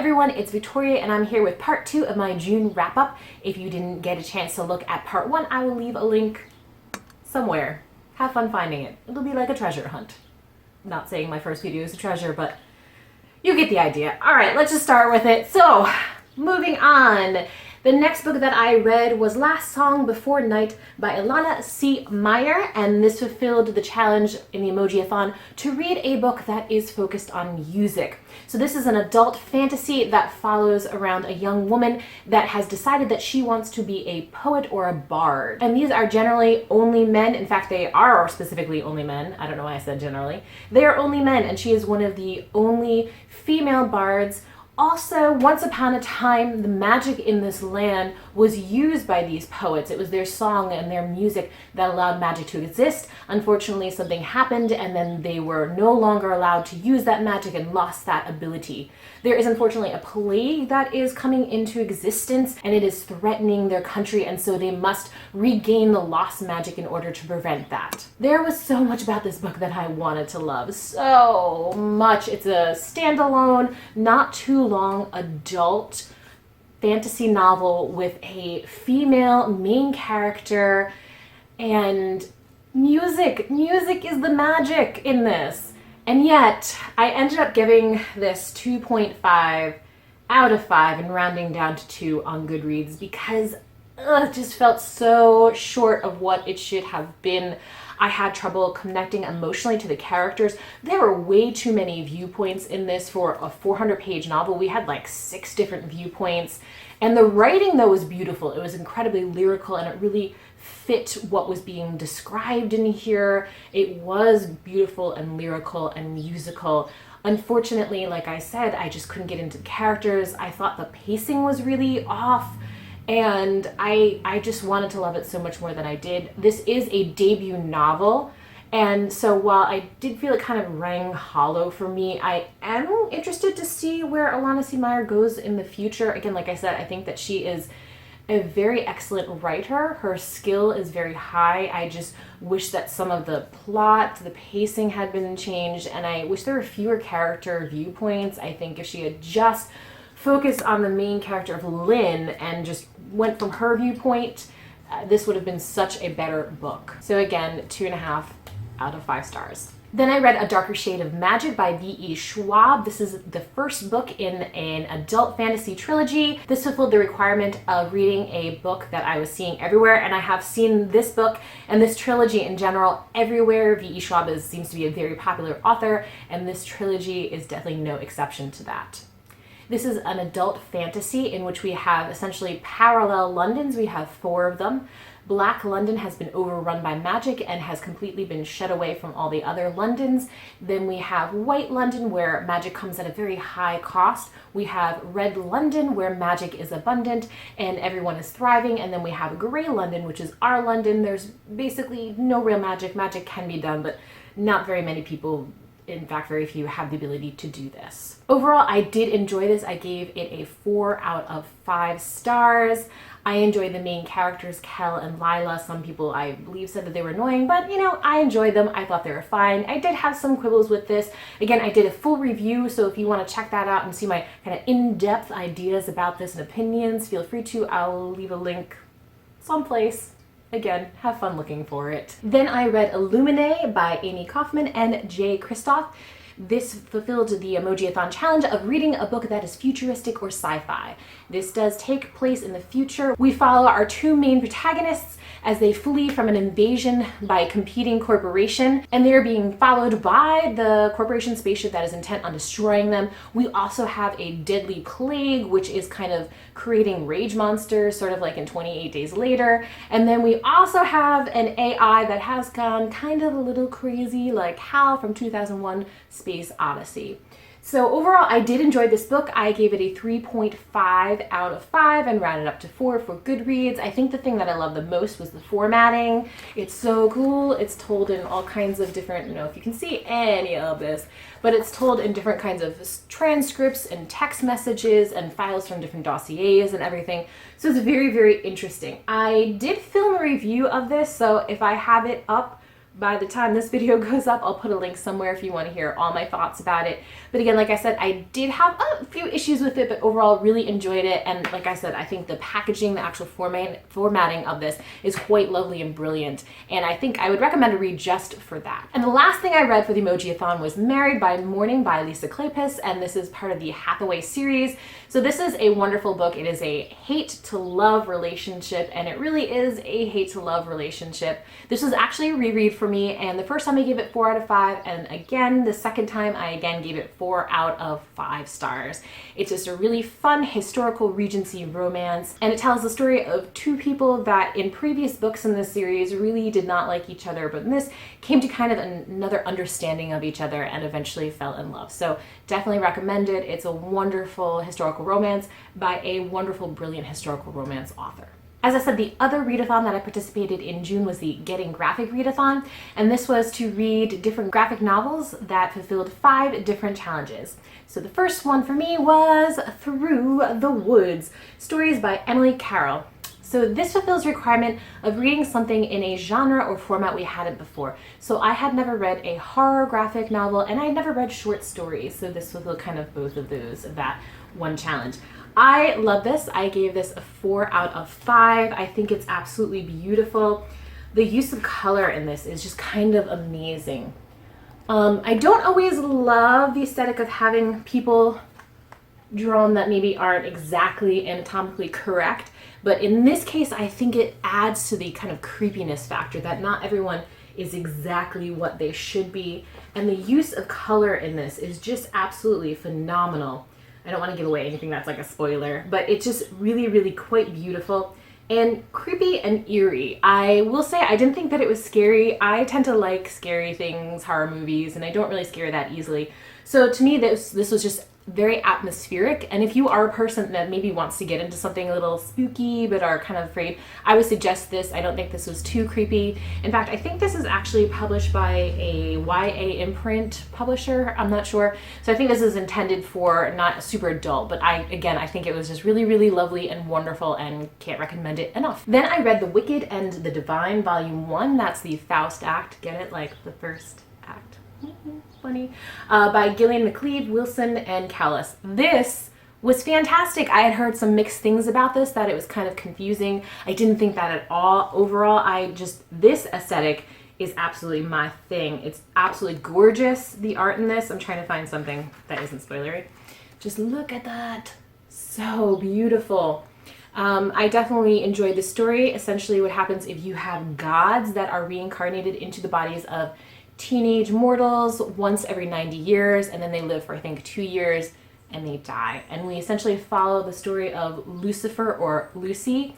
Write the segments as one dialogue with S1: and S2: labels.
S1: everyone, it's Victoria and I'm here with part 2 of my June wrap-up. If you didn't get a chance to look at part 1, I will leave a link somewhere. Have fun finding it. It'll be like a treasure hunt. Not saying my first video is a treasure, but you get the idea. Alright, let's just start with it. So, moving on. The next book that I read was Last Song Before Night by Ilana C. Meyer, and this fulfilled the challenge in the Emoji-a-thon to read a book that is focused on music. So this is an adult fantasy that follows around a young woman that has decided that she wants to be a poet or a bard. And these are generally only men. In fact, they are specifically only men. I don't know why I said generally. They are only men, and she is one of the only female bards. Also, once upon a time, the magic in this land was used by these poets. It was their song and their music that allowed magic to exist. Unfortunately, something happened and then they were no longer allowed to use that magic and lost that ability. There is unfortunately a plague that is coming into existence and it is threatening their country, and so they must regain the lost magic in order to prevent that. There was so much about this book that I wanted to love. So much. It's a standalone, not too long adult fantasy novel with a female main character, and music is the magic in this. And yet I ended up giving this 2.5 out of 5 and rounding down to 2 on Goodreads because it just felt so short of what it should have been. I had trouble connecting emotionally to the characters. There were way too many viewpoints in this for a 400-page novel. We had like 6 different viewpoints. And the writing, though, was beautiful. It was incredibly lyrical and it really fit what was being described in here. It was beautiful and lyrical and musical. Unfortunately, like I said, I just couldn't get into the characters. I thought the pacing was really off. And I just wanted to love it so much more than I did. This is a debut novel, and so while I did feel it kind of rang hollow for me, I am interested to see where Ilana C. Meyer goes in the future. Again, like I said, I think that she is a very excellent writer. Her skill is very high. I just wish that some of the plot, the pacing had been changed, and I wish there were fewer character viewpoints. I think if she had just focused on the main character of Lynn and just went from her viewpoint, this would have been such a better book. So again, 2.5 out of 5 stars. Then I read A Darker Shade of Magic by V.E. Schwab. This is the first book in an adult fantasy trilogy. This fulfilled the requirement of reading a book that I was seeing everywhere, and I have seen this book and this trilogy in general everywhere. V.E. Schwab seems to be a very popular author, and this trilogy is definitely no exception to that. This is an adult fantasy in which we have essentially parallel Londons. We have 4 of them. Black London has been overrun by magic and has completely been shut away from all the other Londons. Then we have White London, where magic comes at a very high cost. We have Red London, where magic is abundant and everyone is thriving. And then we have Gray London, which is our London. There's basically no real magic. Magic can be done, but not very many people, in fact, very few, have the ability to do this. Overall, I did enjoy this. I gave it a 4 out of 5 stars. I enjoyed the main characters, Kel and Lila. Some people, I believe, said that they were annoying, but you know, I enjoyed them. I thought they were fine. I did have some quibbles with this. Again, I did a full review, so if you want to check that out and see my kind of in-depth ideas about this and opinions, feel free to. I'll leave a link someplace. Again, have fun looking for it. Then I read Illuminated by Amy Kaufman and Jay Kristoff. This fulfilled the Emoji-a-thon challenge of reading a book that is futuristic or sci-fi. This does take place in the future. We follow our 2 main protagonists as they flee from an invasion by a competing corporation, and they're being followed by the corporation spaceship that is intent on destroying them. We also have a deadly plague, which is kind of creating rage monsters, sort of like in 28 Days Later. And then we also have an AI that has gone kind of a little crazy, like Hal from 2001 Space Odyssey. So overall, I did enjoy this book. I gave it a 3.5 out of 5 and rounded up to 4 for Goodreads. I think the thing that I loved the most was the formatting. It's so cool. It's told in all kinds of different, I don't know if you can see any of this, but it's told in different kinds of transcripts and text messages and files from different dossiers and everything. So it's very, very interesting. I did film a review of this, so if I have it up by the time this video goes up, I'll put a link somewhere if you want to hear all my thoughts about it. But again, like I said, I did have a few issues with it, but overall really enjoyed it. And like I said, I think the packaging, the actual formatting of this is quite lovely and brilliant. And I think I would recommend a read just for that. And the last thing I read for the Emoji-a-thon was Married by Morning by Lisa Kleypas, and this is part of the Hathaway series. So this is a wonderful book. It is a hate to love relationship, and it really is a hate to love relationship. This was actually a reread for me, and the first time I gave it 4 out of 5, and again, the second time I again gave it 4 out of 5 stars. It's just a really fun historical Regency romance, and it tells the story of two people that in previous books in this series really did not like each other, but in this came to kind of another understanding of each other and eventually fell in love. So definitely recommend it. It's a wonderful historical romance by a wonderful, brilliant historical romance author. As I said, the other readathon that I participated in June was the Getting Graphic readathon, and this was to read different graphic novels that fulfilled 5 different challenges. So the first one for me was Through the Woods, stories by Emily Carroll. So this fulfills the requirement of reading something in a genre or format we hadn't before. So I had never read a horror graphic novel, and I had never read short stories, so this fulfilled kind of both of those, that one challenge. I love this. I gave this a 4 out of 5. I think it's absolutely beautiful. The use of color in this is just kind of amazing. I don't always love the aesthetic of having people drawn that maybe aren't exactly anatomically correct, but in this case, I think it adds to the kind of creepiness factor that not everyone is exactly what they should be, and the use of color in this is just absolutely phenomenal. I don't want to give away anything that's like a spoiler, but it's just really, really quite beautiful and creepy and eerie. I will say I didn't think that it was scary. I tend to like scary things, horror movies, and I don't really scare that easily. So to me, this was just very atmospheric, and if you are a person that maybe wants to get into something a little spooky but are kind of afraid, I would suggest this. I don't think this was too creepy. In fact, I think this is actually published by a YA imprint publisher. I'm not sure. So I think this is intended for not super adult, but I think it was just really, really lovely and wonderful and can't recommend it enough. Then I read The Wicked and the Divine, Volume 1. That's the Faust act. Get it? Like the first act. Funny. By Gillian McLeod, Wilson, and Callis. This was fantastic. I had heard some mixed things about this, that it was kind of confusing. I didn't think that at all. Overall, this aesthetic is absolutely my thing. It's absolutely gorgeous, the art in this. I'm trying to find something that isn't spoilery. Just look at that. So beautiful. I definitely enjoyed the story. Essentially what happens if you have gods that are reincarnated into the bodies of teenage mortals once every 90 years, and then they live for I think 2 years and they die. And we essentially follow the story of Lucifer, or Lucy,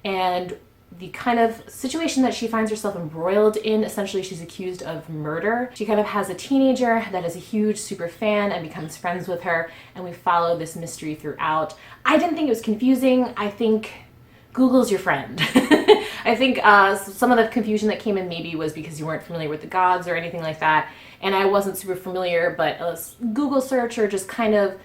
S1: and the kind of situation that she finds herself embroiled in. Essentially she's accused of murder. She kind of has a teenager that is a huge super fan and becomes friends with her, and we follow this mystery throughout. I didn't think it was confusing. I think Google's your friend. I think some of the confusion that came in maybe was because you weren't familiar with the gods or anything like that, and I wasn't super familiar, but a Google search or just kind of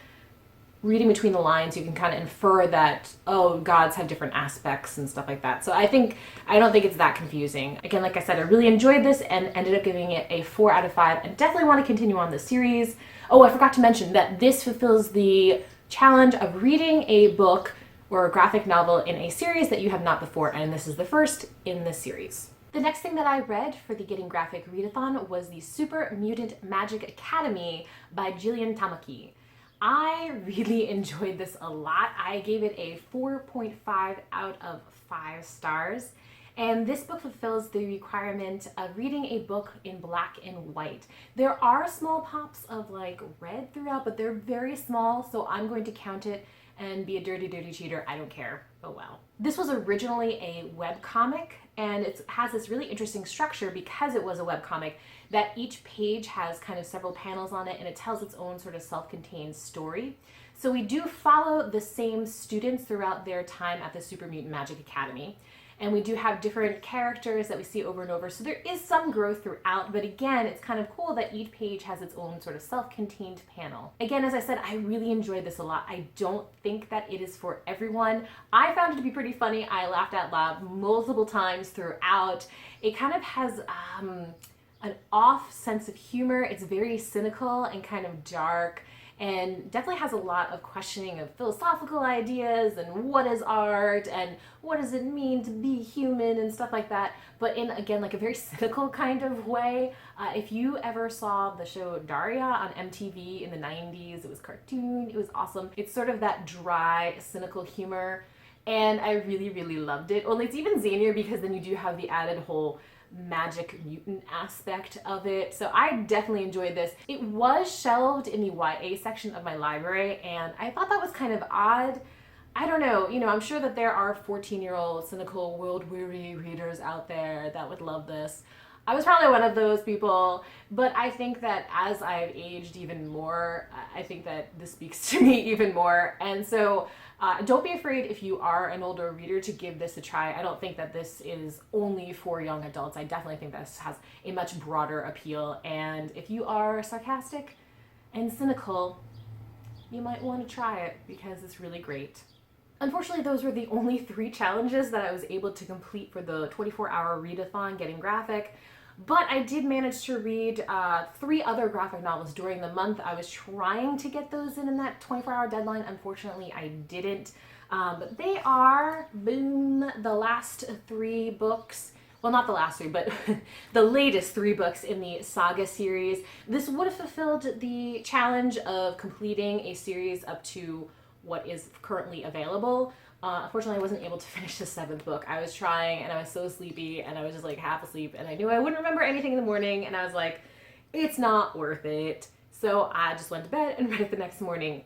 S1: reading between the lines, you can kind of infer that, oh, gods have different aspects and stuff like that. So I don't think it's that confusing. Again, like I said, I really enjoyed this and ended up giving it a 4 out of 5 and definitely want to continue on the series. Oh, I forgot to mention that this fulfills the challenge of reading a book or a graphic novel in a series that you have not before, and this is the first in the series. The next thing that I read for the Getting Graphic readathon was the Super Mutant Magic Academy by Jillian Tamaki. I really enjoyed this a lot. I gave it a 4.5 out of 5 stars. And this book fulfills the requirement of reading a book in black and white. There are small pops of like red throughout, but they're very small, so I'm going to count it and be a dirty, dirty cheater. I don't care. Oh well. This was originally a webcomic, and it has this really interesting structure because it was a webcomic, that each page has kind of several panels on it, and it tells its own sort of self-contained story. So we do follow the same students throughout their time at the Super Mutant Magic Academy. And we do have different characters that we see over and over. So there is some growth throughout, but again, it's kind of cool that each page has its own sort of self-contained panel. Again, as I said, I really enjoyed this a lot. I don't think that it is for everyone. I found it to be pretty funny. I laughed out loud multiple times throughout. It kind of has an off sense of humor. It's very cynical and kind of dark, and definitely has a lot of questioning of philosophical ideas and what is art and what does it mean to be human and stuff like that, but in, again, like a very cynical kind of way. If you ever saw the show Daria on MTV in the 90s, it was cartoon, it was awesome. It's sort of that dry, cynical humor, and I really, really loved it. Only it's even zanier because then you do have the added whole magic mutant aspect of it. So I definitely enjoyed this. It was shelved in the YA section of my library, and I thought that was kind of odd. I don't know, I'm sure that there are 14-year-old cynical world-weary readers out there that would love this. I was probably one of those people, but I think that as I've aged even more, I think that this speaks to me even more. And so don't be afraid if you are an older reader to give this a try. I don't think that this is only for young adults. I definitely think this has a much broader appeal. And if you are sarcastic and cynical, you might want to try it because it's really great. Unfortunately, those were the only 3 challenges that I was able to complete for the 24-hour readathon, Getting Graphic. But I did manage to read 3 other graphic novels during the month. I was trying to get those in that 24-hour deadline. Unfortunately, I didn't. But they are, boom, the last 3 books. Well, not the last 3, but the latest 3 books in the Saga series. This would have fulfilled the challenge of completing a series up to what is currently available. Unfortunately, I wasn't able to finish the 7th book. I was trying, and I was so sleepy, and I was just like half asleep, and I knew I wouldn't remember anything in the morning, and I was like, it's not worth it. So I just went to bed and read it the next morning.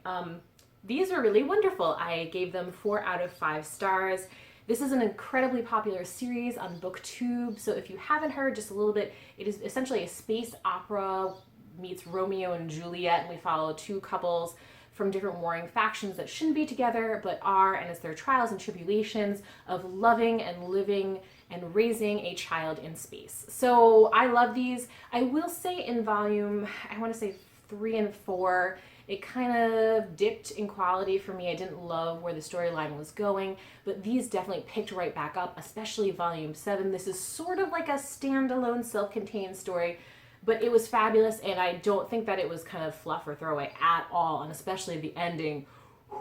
S1: These are really wonderful. I gave them 4 out of 5 stars. This is an incredibly popular series on BookTube, so if you haven't heard just a little bit, it is essentially a space opera meets Romeo and Juliet, and we follow 2 couples from different warring factions that shouldn't be together but are, and it's their trials and tribulations of loving and living and raising a child in space. So I love these. I will say in volume, I want to say 3 and 4, it kind of dipped in quality for me. I didn't love where the storyline was going, but these definitely picked right back up, especially volume 7. This is sort of like a standalone self-contained story, but it was fabulous, and I don't think that it was kind of fluff or throwaway at all, and especially the ending.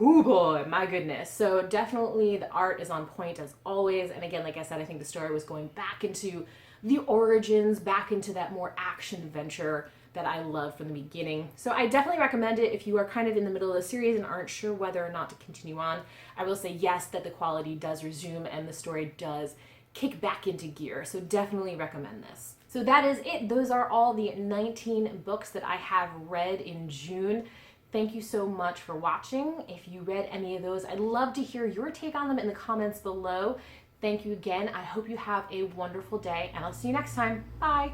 S1: Oh boy, my goodness. So definitely the art is on point as always, and again, like I said, I think the story was going back into the origins, back into that more action adventure that I loved from the beginning. So I definitely recommend it if you are kind of in the middle of the series and aren't sure whether or not to continue on. I will say yes, that the quality does resume and the story does kick back into gear, so definitely recommend this. So that is it. Those are all the 19 books that I have read in June. Thank you so much for watching. If you read any of those, I'd love to hear your take on them in the comments below. Thank you again. I hope you have a wonderful day, and I'll see you next time. Bye.